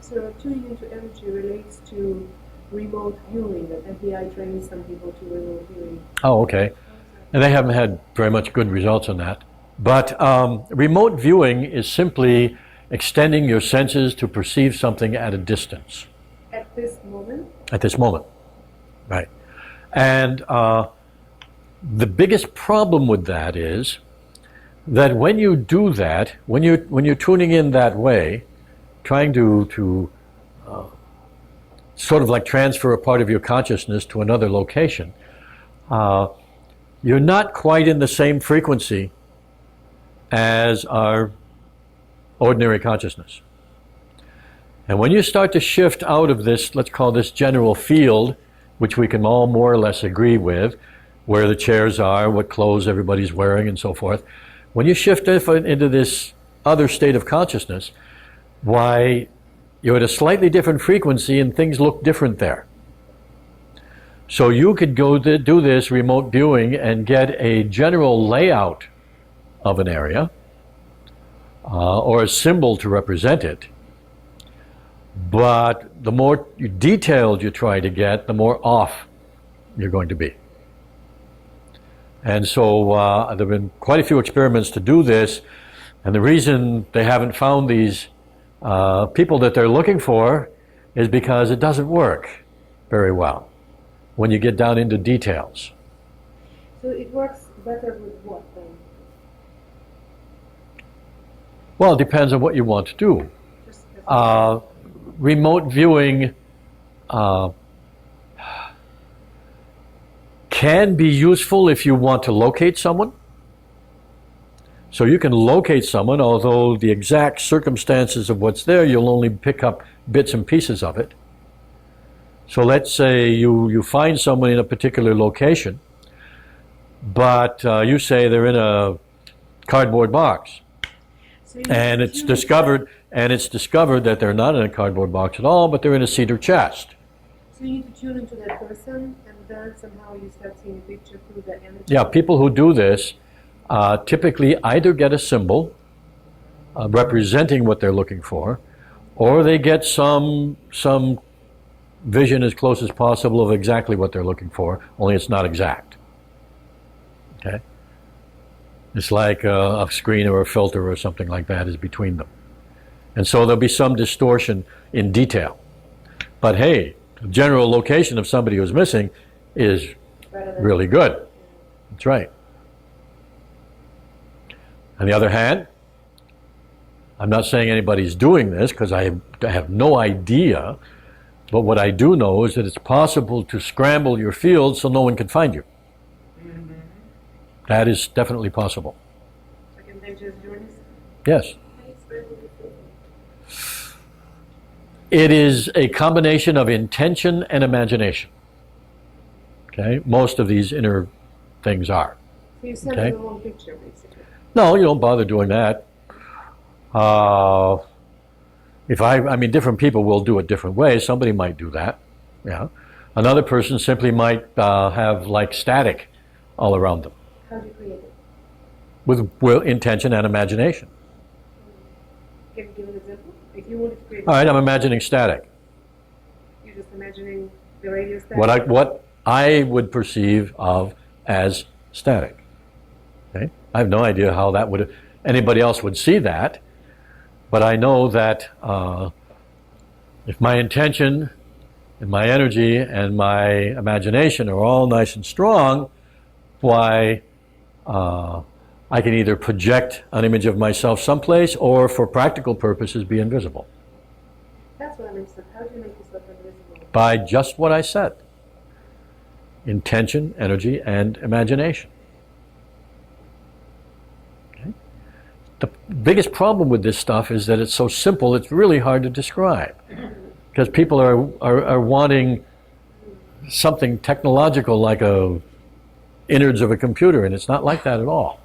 So tuning into energy relates to remote viewing, that FBI trains some people to remote viewing. Oh, okay. And they haven't had very much good results on that. But remote viewing is simply extending your senses to perceive something at a distance. At this moment? At this moment, right. And the biggest problem with that is that when you do that, when you're tuning in that way, trying to sort of like transfer a part of your consciousness to another location, you're not quite in the same frequency as our ordinary consciousness. And when you start to shift out of this, let's call this general field, which we can all more or less agree with, where the chairs are, what clothes everybody's wearing, and so forth, when you shift into this other state of consciousness, why, you're at a slightly different frequency and things look different there. So you could go to do this remote viewing and get a general layout of an area, or a symbol to represent it. But the more detailed you try to get, the more off you're going to be. And so there have been quite a few experiments to do this, and the reason they haven't found these people that they're looking for is because it doesn't work very well when you get down into details. So it works better with what then? Well, it depends on what you want to do. Remote viewing can be useful if you want to locate someone. So you can locate someone, although the exact circumstances of what's there, you'll only pick up bits and pieces of it. So let's say you find someone in a particular location, but you say they're in a cardboard box. So And it's discovered that they're not in a cardboard box at all, but they're in a cedar chest. So you need to tune into that person, and then somehow you start seeing the picture through the energy. Yeah, people who do this typically either get a symbol representing what they're looking for, or they get some vision as close as possible of exactly what they're looking for, only it's not exact. Okay? It's like a screen or a filter or something like that is between them. And so there'll be some distortion in detail. But hey, the general location of somebody who's missing is really good. That's right. On the other hand, I'm not saying anybody's doing this because I have no idea, but what I do know is that it's possible to scramble your field so no one can find you. That is definitely possible. Like in dangerous journeys? Yes. It is a combination of intention and imagination. Okay? Most of these inner things are. So you send them the wrong picture, basically. No, you don't bother doing that. I mean, different people will do it different ways. Somebody might do that. Yeah. Another person simply might have like static all around them. How do you create it? With intention and imagination. Can you give an example? If you wanted to create All right, I'm imagining static. you're just imagining the radio static? What I would perceive of as static. Okay? I have no idea how anybody else would see that, but I know that if my intention and my energy and my imagination are all nice and strong, why I can either project an image of myself someplace or for practical purposes be invisible. That's what I'm interested in. How do you make yourself invisible? By just what I said. Intention, energy, and imagination. Okay? The biggest problem with this stuff is that it's so simple, it's really hard to describe. Because people are wanting something technological like innards of a computer, and it's not like that at all.